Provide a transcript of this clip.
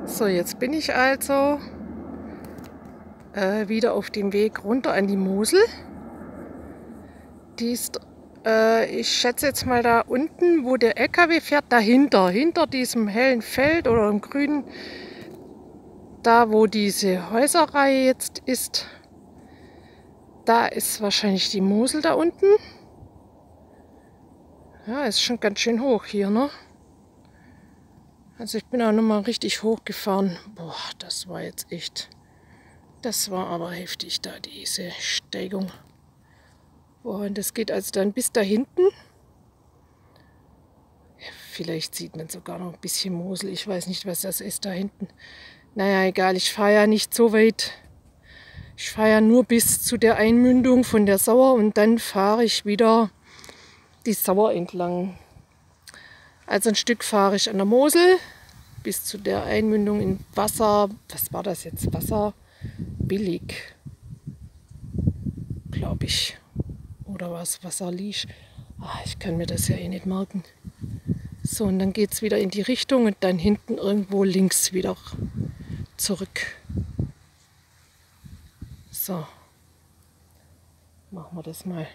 So, jetzt bin ich also wieder auf dem Weg runter an die Mosel. Die ist, ich schätze jetzt mal da unten, wo der LKW fährt, dahinter, hinter diesem hellen Feld oder im Grünen, da wo diese Häuserreihe jetzt ist, da ist wahrscheinlich die Mosel da unten. Ja, ist schon ganz schön hoch hier, ne? Also ich bin auch noch mal richtig hochgefahren. Boah, das war jetzt echt, das war aber heftig da, diese Steigung. Boah, und das geht also dann bis da hinten. Vielleicht sieht man sogar noch ein bisschen Mosel. Ich weiß nicht, was das ist da hinten. Naja, egal, ich fahre ja nicht so weit. Ich fahre ja nur bis zu der Einmündung von der Sauer und dann fahre ich wieder die Sauer entlang. Also ein Stück fahre ich an der Mosel bis zu der Einmündung in Wasser. Was war das jetzt? Wasserbillig, glaube ich. Oder was? Wasserlisch. Ich kann mir das ja eh nicht merken. So, und dann geht es wieder in die Richtung und dann hinten irgendwo links wieder zurück. So, machen wir das mal.